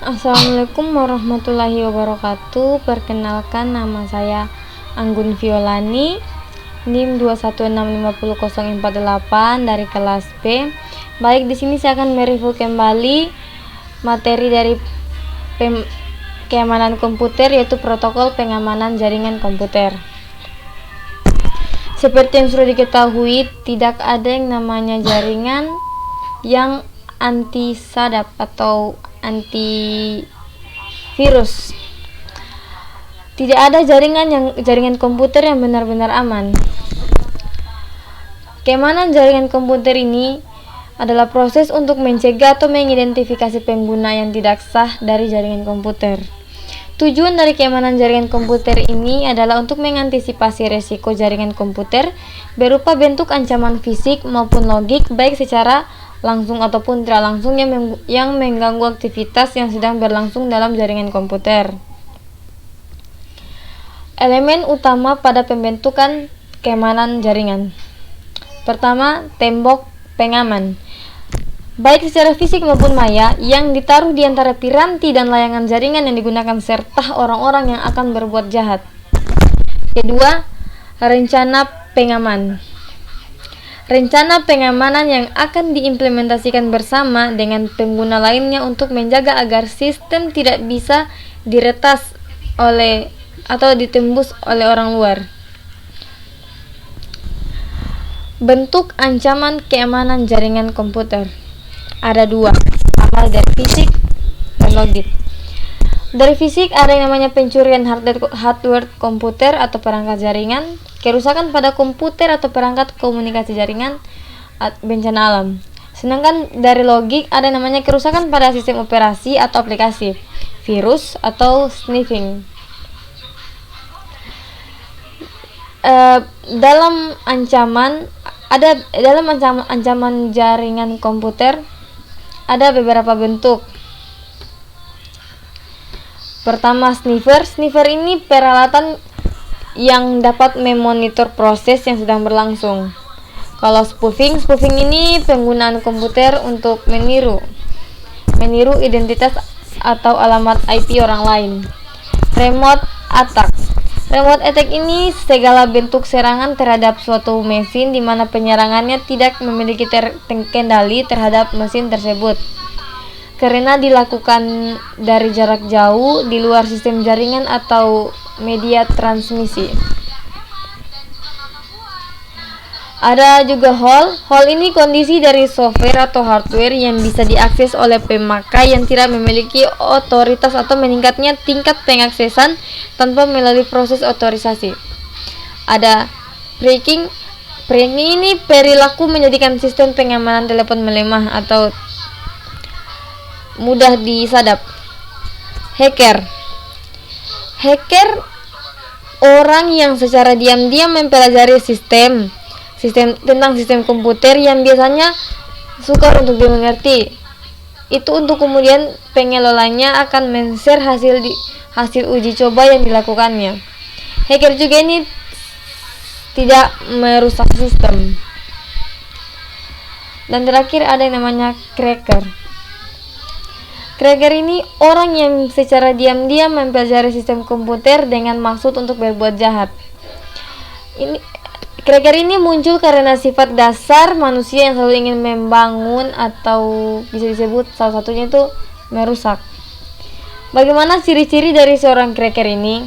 Assalamualaikum warahmatullahi wabarakatuh. Perkenalkan, nama saya Anggun Violani, NIM 2165048 dari kelas B. Baik, di sini saya akan mereview kembali materi dari keamanan komputer, yaitu protokol pengamanan jaringan komputer. Seperti yang sudah diketahui, tidak ada yang namanya jaringan yang anti sadap atau anti virus. Tidak ada jaringan komputer yang benar-benar aman. Keamanan jaringan komputer ini adalah proses untuk mencegah atau mengidentifikasi pengguna yang tidak sah dari jaringan komputer. Tujuan dari keamanan jaringan komputer ini adalah untuk mengantisipasi resiko jaringan komputer berupa bentuk ancaman fisik maupun logik, baik secara langsung ataupun tidak langsung yang mengganggu aktivitas yang sedang berlangsung dalam jaringan komputer. Elemen utama pada pembentukan keamanan jaringan. Pertama, tembok pengaman, baik secara fisik maupun maya, yang ditaruh di antara piranti dan layangan jaringan yang digunakan serta orang-orang yang akan berbuat jahat. Kedua, rencana pengaman. Rencana pengamanan yang akan diimplementasikan bersama dengan pengguna lainnya untuk menjaga agar sistem tidak bisa diretas oleh atau ditembus oleh orang luar. Bentuk ancaman keamanan jaringan komputer ada dua, pertama dari fisik dan logik. Dari fisik ada yang namanya pencurian hardware komputer atau perangkat jaringan, kerusakan pada komputer atau perangkat komunikasi jaringan, bencana alam. Sedangkan dari logik ada yang namanya kerusakan pada sistem operasi atau aplikasi, virus atau sniffing. Dalam ancaman jaringan komputer ada beberapa bentuk. Pertama, sniffer. Sniffer ini peralatan yang dapat memonitor proses yang sedang berlangsung. Kalau spoofing ini penggunaan komputer untuk meniru identitas atau alamat IP orang lain. Remote attack. Remote attack ini segala bentuk serangan terhadap suatu mesin di mana penyerangannya tidak memiliki kendali terhadap mesin tersebut, karena dilakukan dari jarak jauh di luar sistem jaringan atau media transmisi. Ada juga hole. Hole ini kondisi dari software atau hardware yang bisa diakses oleh pemakai yang tidak memiliki otoritas atau meningkatnya tingkat pengaksesan tanpa melalui proses otorisasi. Ada breaking. Breaking ini perilaku menjadikan sistem pengamanan telepon melemah atau mudah disadap. Hacker orang yang secara diam-diam mempelajari tentang sistem komputer yang biasanya sukar untuk dimengerti. Itu untuk kemudian pengelolanya akan men-share hasil uji coba yang dilakukannya. Hacker juga ini tidak merusak sistem. Dan terakhir ada yang namanya cracker. Cracker ini orang yang secara diam-diam mempelajari sistem komputer dengan maksud untuk berbuat jahat. Cracker ini muncul karena sifat dasar manusia yang selalu ingin membangun atau bisa disebut salah satunya itu merusak. Bagaimana ciri-ciri dari seorang cracker ini?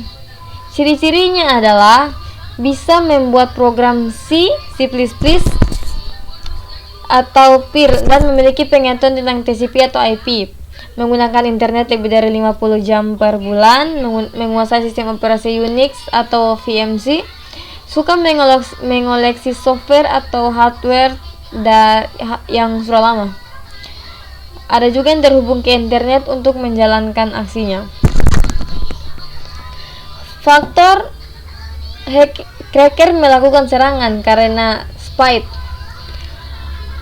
Ciri-cirinya adalah bisa membuat program C++ atau PIR dan memiliki pengetahuan tentang TCP atau IP, menggunakan internet lebih dari 50 jam per bulan, menguasai sistem operasi Unix atau VMC, suka mengoleksi software atau hardware yang sudah lama. Ada juga yang terhubung ke internet untuk menjalankan aksinya. Faktor cracker melakukan serangan karena spite.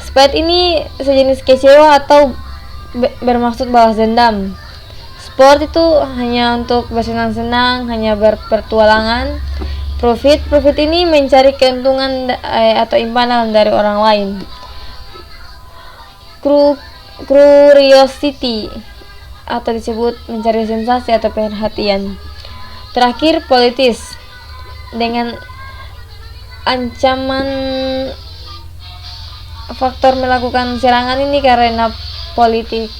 Spite ini sejenis kecewa atau bermaksud balas dendam. Sport itu hanya untuk bersenang-senang, hanya berpetualangan. Profit ini mencari keuntungan atau imbalan dari orang lain. Curiosity atau disebut mencari sensasi atau perhatian. Terakhir, politis, dengan ancaman faktor melakukan serangan ini karena politik.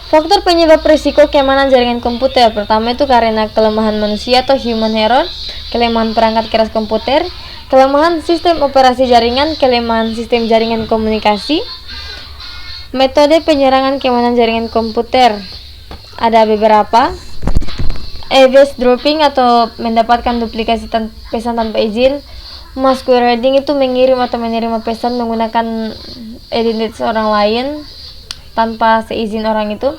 Faktor penyebab risiko keamanan jaringan komputer pertama itu karena kelemahan manusia atau human error, kelemahan perangkat keras komputer, kelemahan sistem operasi jaringan, kelemahan sistem jaringan komunikasi. Metode penyerangan keamanan jaringan komputer ada beberapa. Eavesdropping atau mendapatkan duplikasi pesan tanpa izin. Masquerading itu mengirim atau menerima pesan menggunakan identitas orang lain tanpa seizin orang itu.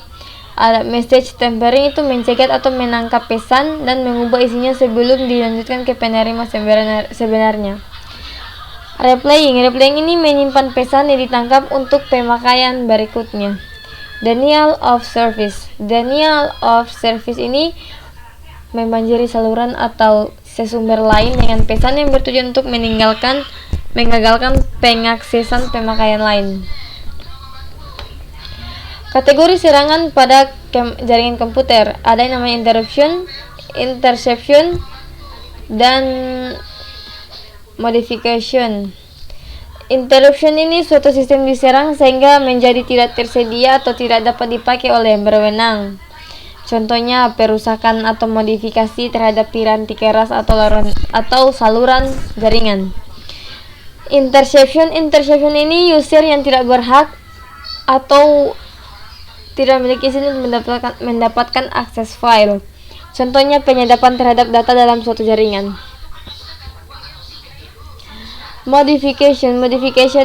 Ada message tampering, itu mencegat atau menangkap pesan dan mengubah isinya sebelum dilanjutkan ke penerima sebenarnya. Replaying ini menyimpan pesan yang ditangkap untuk pemakaian berikutnya. Denial of service ini membanjiri saluran atau sesumber lain dengan pesan yang bertujuan untuk mengagalkan pengaksesan pemakaian lain. Kategori serangan pada jaringan komputer ada yang namanya interruption, interception, dan modification. Interruption ini suatu sistem diserang sehingga menjadi tidak tersedia atau tidak dapat dipakai oleh yang berwenang. Contohnya perusakan atau modifikasi terhadap piranti keras atau saluran jaringan. Interception ini user yang tidak berhak atau tidak memiliki izin untuk mendapatkan akses file. Contohnya penyadapan terhadap data dalam suatu jaringan. Modification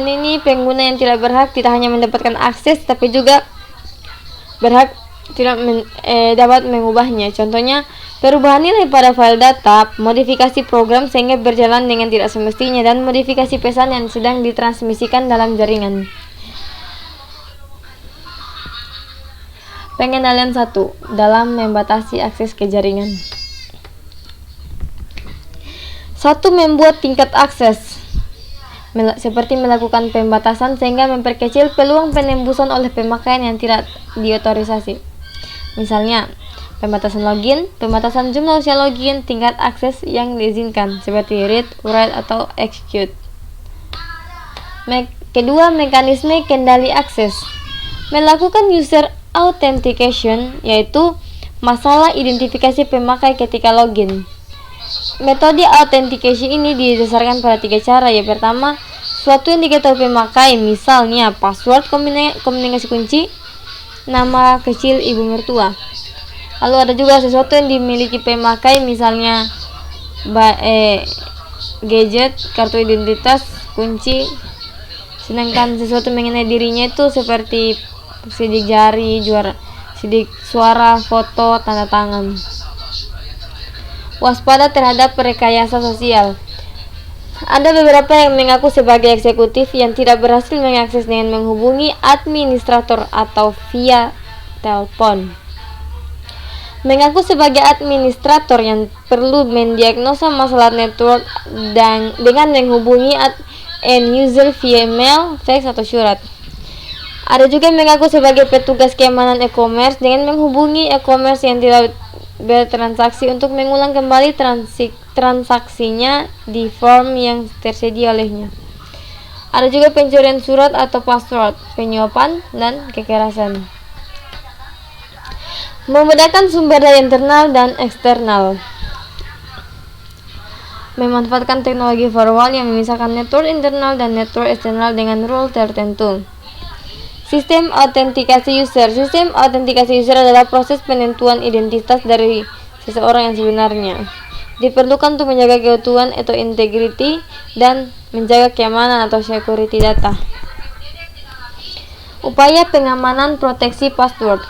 ini pengguna yang tidak berhak tidak hanya mendapatkan akses tapi juga berhak dapat mengubahnya. Contohnya perubahan nilai pada file data, modifikasi program sehingga berjalan dengan tidak semestinya, dan modifikasi pesan yang sedang ditransmisikan dalam jaringan. Pengendalian 1 dalam membatasi akses ke jaringan. 1. Membuat tingkat akses, seperti melakukan pembatasan sehingga memperkecil peluang penembusan oleh pemakaian yang tidak diotorisasi. Misalnya, pembatasan login, pembatasan jumlah usia login, tingkat akses yang diizinkan seperti read, write, atau execute. Kedua, mekanisme kendali akses. Melakukan user authentication, yaitu masalah identifikasi pemakai ketika login. Metode authentication ini didasarkan pada 3 cara. Yang pertama, suatu yang diketahui pemakai, misalnya password komunikasi kunci, nama kecil ibu mertua. Lalu ada juga sesuatu yang dimiliki pemakai, misalnya gadget, kartu identitas, kunci. Sedangkan sesuatu mengenai dirinya itu seperti sidik jari, sidik suara, foto, tanda tangan. Waspada terhadap rekayasa sosial. Ada beberapa yang mengaku sebagai eksekutif yang tidak berhasil mengakses dengan menghubungi administrator atau via telepon. Mengaku sebagai administrator yang perlu mendiagnosa masalah network dan dengan menghubungi end user via email, fax, atau surat. Ada juga yang mengaku sebagai petugas keamanan e-commerce dengan menghubungi e-commerce yang tidak bertransaksi untuk mengulang kembali transaksinya di form yang tersedia olehnya. Ada juga pencurian surat atau password, penyuapan, dan kekerasan. Membedakan sumber daya internal dan eksternal. Memanfaatkan teknologi firewall yang memisahkan network internal dan network eksternal dengan rule tertentu. Sistem autentikasi user. Sistem autentikasi user adalah proses penentuan identitas dari seseorang yang sebenarnya. Diperlukan untuk menjaga keutuhan atau integrity dan menjaga keamanan atau security data. Upaya pengamanan proteksi password.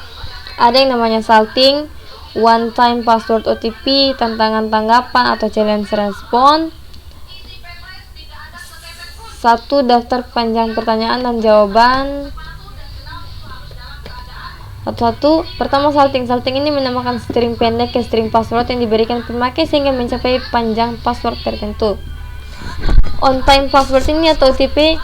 Ada yang namanya salting, one time password OTP, tantangan tanggapan atau challenge response. 1. Daftar panjang pertanyaan dan jawaban. Satu. Pertama, salting ini menamakan string pendek ke string password yang diberikan pemakai sehingga mencapai panjang password tertentu. On time password ini atau OTP,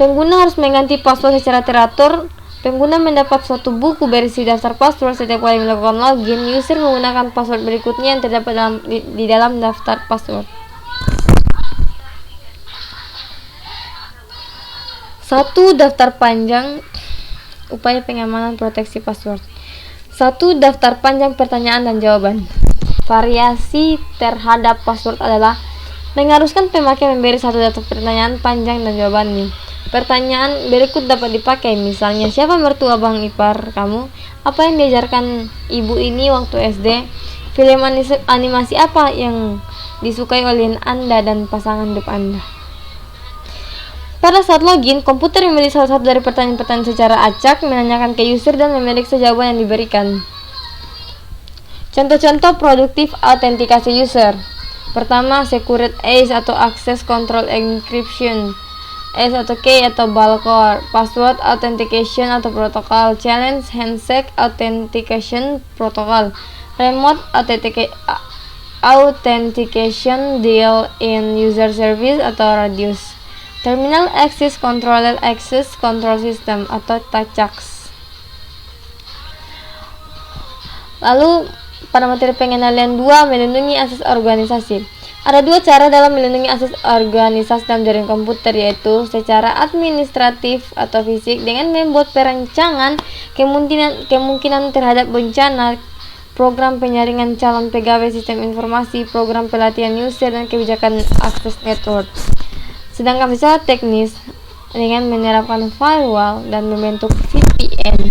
pengguna harus mengganti password secara teratur Pengguna mendapat suatu buku berisi daftar password setiap kali melakukan login. User menggunakan password berikutnya yang terdapat di dalam daftar password. 1. Daftar panjang upaya pengamanan proteksi password. 1. Daftar panjang pertanyaan dan jawaban. Variasi terhadap password adalah mengharuskan pemakai memberi satu daftar pertanyaan panjang dan jawabannya. Pertanyaan berikut dapat dipakai, misalnya siapa mertua bang ipar kamu, apa yang diajarkan ibu ini waktu SD, film animasi apa yang disukai oleh Anda dan pasangan hidup Anda. Pada saat login, komputer memilih salah satu dari pertanyaan-pertanyaan secara acak, menanyakan ke user dan memeriksa jawaban yang diberikan. Contoh-contoh produktif autentikasi user. Pertama, Secret ACE atau Access Control Encryption, S atau K atau Balcore, Password Authentication atau Protocol, Challenge Handshake Authentication Protocol, Remote Authentication Deal in User Service atau Radius, Terminal Access Controller Access Control System atau TACACS. Lalu pada materi pengenalan 2, melindungi akses organisasi. Ada 2 cara dalam melindungi akses organisasi dalam jaringan komputer, yaitu secara administratif atau fisik dengan membuat perancangan kemungkinan terhadap bencana, program penyaringan calon pegawai sistem informasi, program pelatihan user, dan kebijakan akses network. Sedangkan secara teknis dengan menerapkan firewall dan membentuk VPN.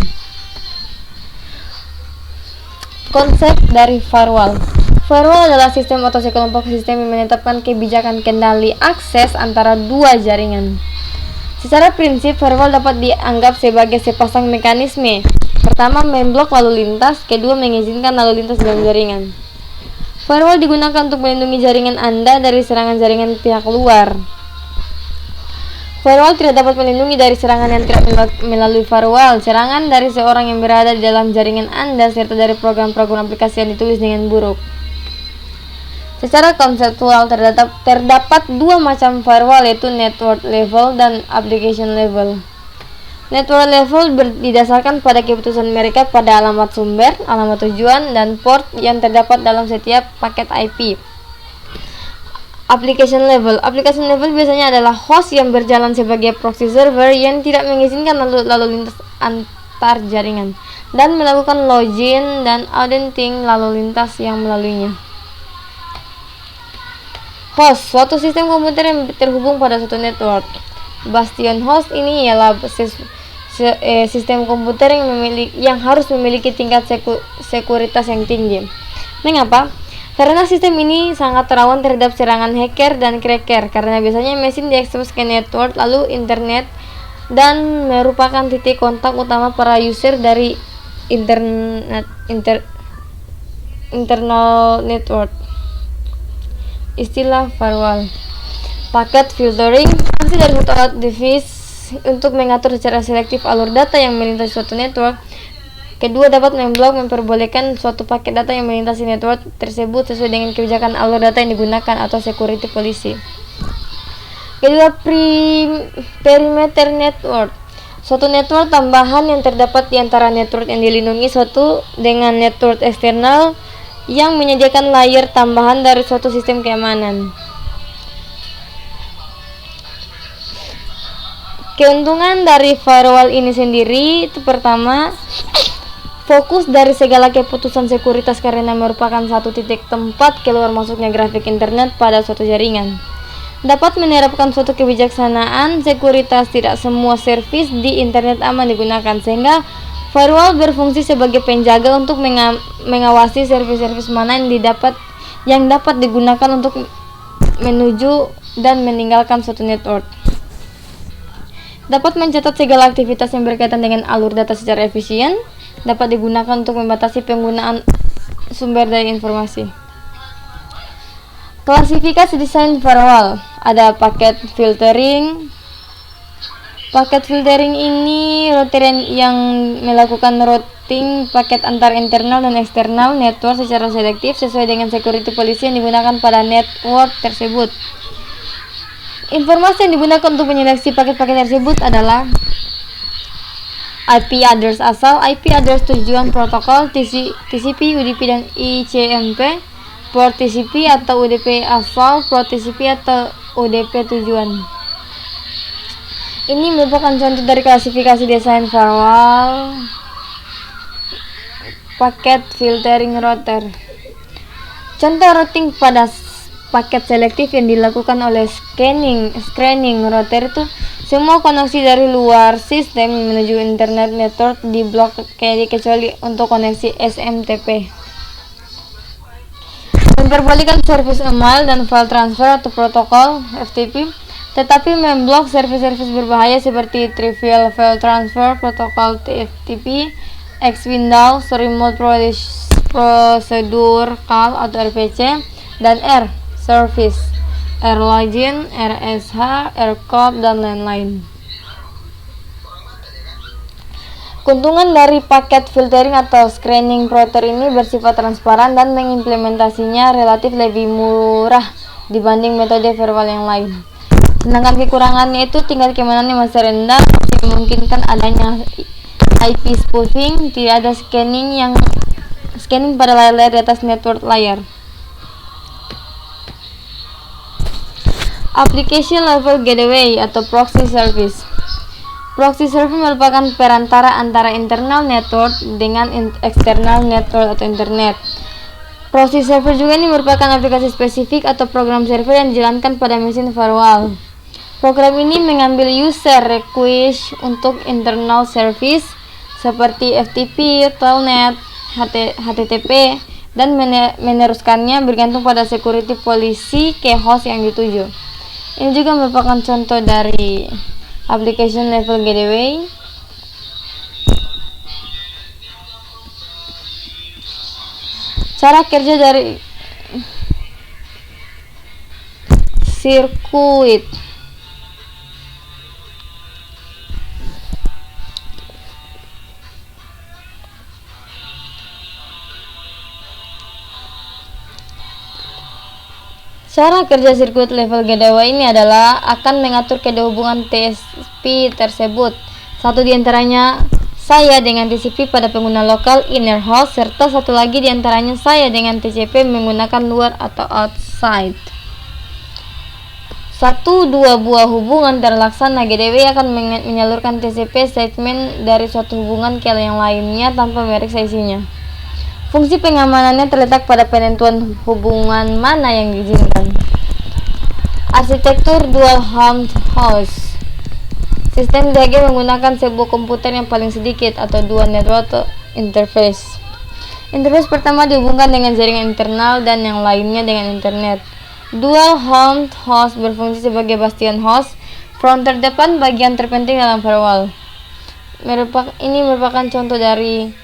Konsep dari firewall. Firewall adalah sistem atau sekelompok sistem yang menetapkan kebijakan kendali akses antara 2 jaringan. Secara prinsip, firewall dapat dianggap sebagai sepasang mekanisme. Pertama, memblok lalu lintas. Kedua, mengizinkan lalu lintas dalam jaringan. Firewall digunakan untuk melindungi jaringan Anda dari serangan jaringan pihak luar. Firewall tidak dapat melindungi dari serangan yang tidak melalui firewall, serangan dari seorang yang berada di dalam jaringan Anda, serta dari program-program aplikasi yang ditulis dengan buruk. Secara konseptual, terdapat 2 macam firewall, yaitu network level dan application level. Network level didasarkan pada keputusan mereka pada alamat sumber, alamat tujuan, dan port yang terdapat dalam setiap paket IP. Application level biasanya adalah host yang berjalan sebagai proxy server yang tidak mengizinkan lalu lintas antar jaringan dan melakukan login dan auditing lalu lintas yang melaluinya. Host, suatu sistem komputer yang terhubung pada suatu network. Bastion host ini ialah sistem komputer yang harus memiliki tingkat sekuritas yang tinggi. Mengapa? Karena sistem ini sangat rawan terhadap serangan hacker dan cracker, karena biasanya mesin diekspos ke network lalu internet dan merupakan titik kontak utama para user dari internal network. Istilah firewall. Packet filtering, fungsi dari suatu alat device untuk mengatur secara selektif alur data yang melintasi suatu network. Kedua, dapat memperbolehkan suatu paket data yang melintasi network tersebut sesuai dengan kebijakan alur data yang digunakan atau security policy. Kedua, perimeter network. Suatu network tambahan yang terdapat di antara network yang dilindungi suatu dengan network eksternal yang menyediakan layer tambahan dari suatu sistem keamanan. Keuntungan dari firewall ini sendiri itu pertama, fokus dari segala keputusan sekuritas karena merupakan satu titik tempat keluar masuknya grafik internet pada suatu jaringan. Dapat menerapkan suatu kebijaksanaan sekuritas, tidak semua servis di internet aman digunakan, sehingga firewall berfungsi sebagai penjaga untuk mengawasi servis-servis mana yang dapat digunakan untuk menuju dan meninggalkan suatu network. Dapat mencatat segala aktivitas yang berkaitan dengan alur data secara efisien. Dapat digunakan untuk membatasi penggunaan sumber dari informasi. Klasifikasi desain firewall. Ada packet filtering. Packet filtering ini router yang melakukan routing paket antar internal dan eksternal network secara selektif sesuai dengan security policy yang digunakan pada network tersebut. Informasi yang digunakan untuk menyeleksi paket-paket tersebut adalah IP address asal, IP address tujuan protokol, TCP, UDP dan ICMP, port TCP atau UDP asal, port TCP atau UDP tujuan. Ini merupakan contoh dari klasifikasi desain firewall paket filtering router. Contoh routing pada paket selektif yang dilakukan oleh screening router itu semua koneksi dari luar sistem menuju internet network diblok kecuali untuk koneksi SMTP. Memperbolehkan service email dan file transfer atau protokol FTP, tetapi memblok service-service berbahaya seperti trivial file transfer, protokol TFTP, X-Windows, Remote Procedure Call atau RPC, dan R Service, R-Login, RSH, RCOP, dan lain-lain. Keuntungan dari paket filtering atau screening router ini bersifat transparan dan mengimplementasinya relatif lebih murah dibanding metode firewall yang lain. Sedangkan kekurangannya itu tingkat keamanannya masih rendah, memungkinkan adanya IP spoofing, tidak ada scanning pada layar-layar di atas network layar. Application level gateway atau proxy service. Proxy service merupakan perantara antara internal network dengan external network atau internet. Proxy server juga ini merupakan aplikasi spesifik atau program server yang dijalankan pada mesin firewall. Program ini mengambil user request untuk internal service seperti FTP, Telnet, HTTP, dan meneruskannya bergantung pada security policy ke host yang dituju. Ini juga merupakan contoh dari application level gateway. Cara kerja dari sirkuit. Cara kerja sirkuit level gateway ini adalah akan mengatur kedua hubungan TCP tersebut. Satu diantaranya saya dengan TCP pada pengguna lokal inner host, serta satu lagi diantaranya saya dengan TCP menggunakan luar atau outside. Dua buah hubungan terlaksana gateway akan menyalurkan TCP statement dari suatu hubungan ke yang lainnya tanpa memeriksa isinya. Fungsi pengamanannya terletak pada penentuan hubungan mana yang diizinkan. Arsitektur dual host. Sistem DHG menggunakan sebuah komputer yang paling sedikit atau dua network interface. Interface pertama dihubungkan dengan jaringan internal dan yang lainnya dengan internet. Dual host berfungsi sebagai bastion host, front terdepan bagian terpenting dalam firewall. Ini merupakan contoh dari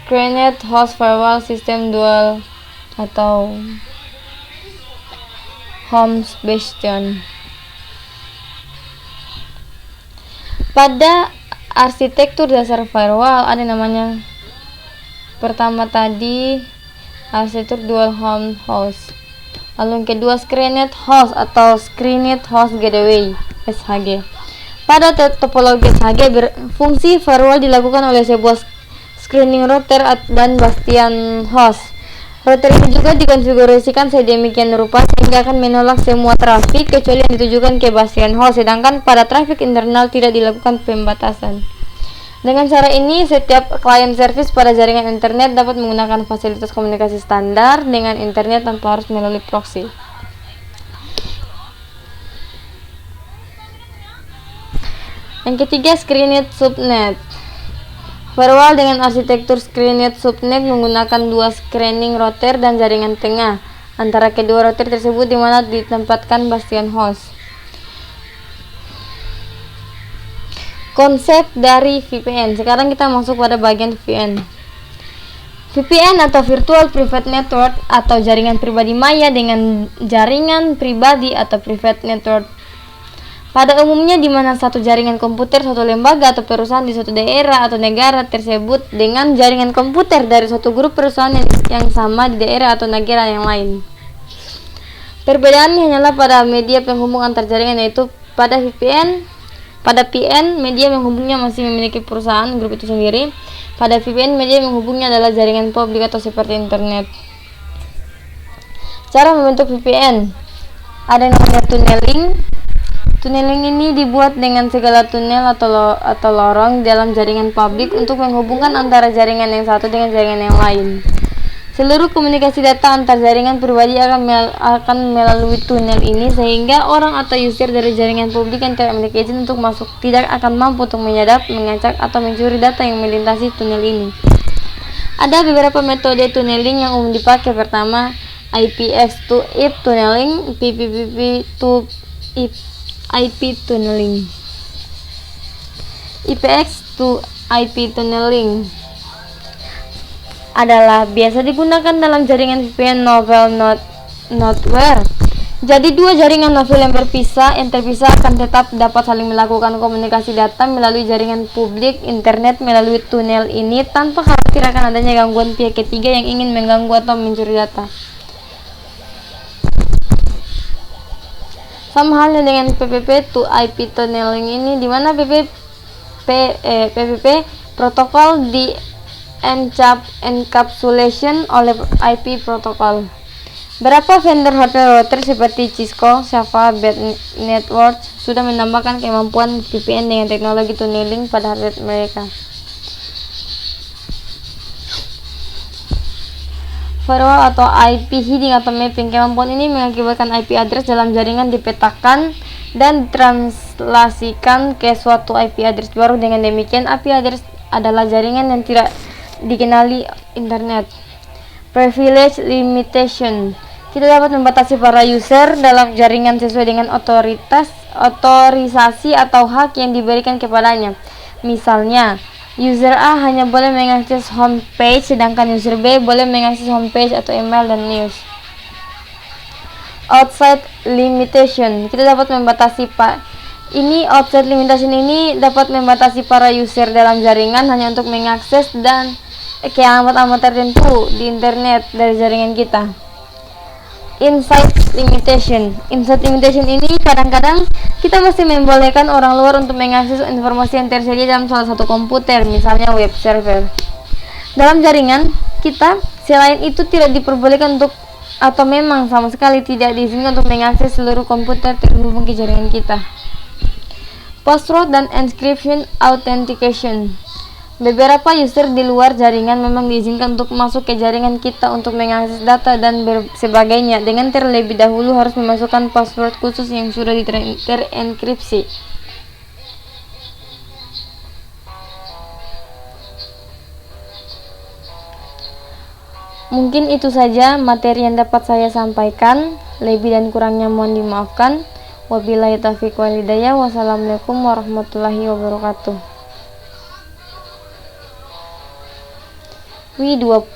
Screened Host Firewall System Dual atau Host Bastion. Pada arsitektur dasar firewall ada namanya pertama tadi arsitektur dual host. Lalu yang kedua Screened Host atau Screened Host Gateway (SHG). Pada topologi SHG fungsi firewall dilakukan oleh sebuah screening router dan bastion host. Router ini juga dikonfigurasikan sedemikian rupa sehingga akan menolak semua trafik kecuali yang ditujukan ke bastion host, sedangkan pada trafik internal tidak dilakukan pembatasan. Dengan cara ini, setiap client service pada jaringan internet dapat menggunakan fasilitas komunikasi standar dengan internet tanpa harus melalui proxy. Yang ketiga, Screened Subnet. Firewall dengan arsitektur Screened Subnet menggunakan dua screening router dan jaringan tengah antara kedua router tersebut di mana ditempatkan bastion host. Konsep dari VPN. Sekarang kita masuk pada bagian VPN. VPN atau Virtual Private Network atau jaringan pribadi maya dengan jaringan pribadi atau private network. Pada umumnya di mana satu jaringan komputer suatu lembaga atau perusahaan di suatu daerah atau negara tersebut dengan jaringan komputer dari suatu grup perusahaan yang sama di daerah atau negara yang lain. Perbedaannya hanyalah pada media penghubung antar jaringan, yaitu pada Pada PN, media menghubungnya masih memiliki perusahaan grup itu sendiri. Pada VPN, media menghubungnya adalah jaringan publik atau seperti internet. Cara membentuk VPN, ada yang namanya tunneling. Tunneling ini dibuat dengan segala tunnel atau lorong dalam jaringan publik untuk menghubungkan antara jaringan yang satu dengan jaringan yang lain. Seluruh komunikasi data antar jaringan pribadi akan melalui tunnel ini, sehingga orang atau user dari jaringan publik yang tidak memiliki izin untuk masuk tidak akan mampu untuk menyadap, mengacak, atau mencuri data yang melintasi tunnel ini. Ada beberapa metode tunneling yang umum dipakai. Pertama, IPX to IP tunneling, PPP to IP tunneling. IPX to IP tunneling adalah biasa digunakan dalam jaringan VPN novel nowhere. Jadi dua jaringan novel yang terpisah akan tetap dapat saling melakukan komunikasi data melalui jaringan publik internet melalui tunnel ini tanpa khawatir akan adanya gangguan pihak ketiga yang ingin mengganggu atau mencuri data. Sama halnya dengan PPP to IP tunneling ini, di mana PPP protokol di encapsulation oleh IP protokol. Beberapa vendor hardware router seperti Cisco, Java, Bed Networks sudah menambahkan kemampuan VPN dengan teknologi tunneling pada hardware mereka. Firewall atau IP hiding atau mapping, kemampuan ini mengakibatkan IP address dalam jaringan dipetakan dan ditranslasikan ke suatu IP address baru. Dengan demikian, IP address adalah jaringan yang tidak dikenali internet. Privilege limitation, kita dapat membatasi para user dalam jaringan sesuai dengan otorisasi atau hak yang diberikan kepadanya. Misalnya, user A hanya boleh mengakses homepage, sedangkan user B boleh mengakses homepage atau email dan news. Outside limitation, kita dapat membatasi outside limitation ini dapat membatasi para user dalam jaringan hanya untuk mengakses dan ke alamat-alamat tertentu di internet dari jaringan kita. Inside limitation ini kadang-kadang kita masih membolehkan orang luar untuk mengakses informasi yang tersedia dalam salah satu komputer, misalnya web server. Dalam jaringan kita, selain itu tidak diperbolehkan untuk atau memang sama sekali tidak diizinkan untuk mengakses seluruh komputer terhubung ke jaringan kita. Password dan encryption authentication. Beberapa user di luar jaringan memang diizinkan untuk masuk ke jaringan kita untuk mengakses data dan sebagainya, dengan terlebih dahulu harus memasukkan password khusus yang sudah terenkripsi. Mungkin itu saja materi yang dapat saya sampaikan. Lebih dan kurangnya mohon dimaafkan. Wabillahi taufiq wal hidayah. Wassalamualaikum warahmatullahi wabarakatuh. Wi 20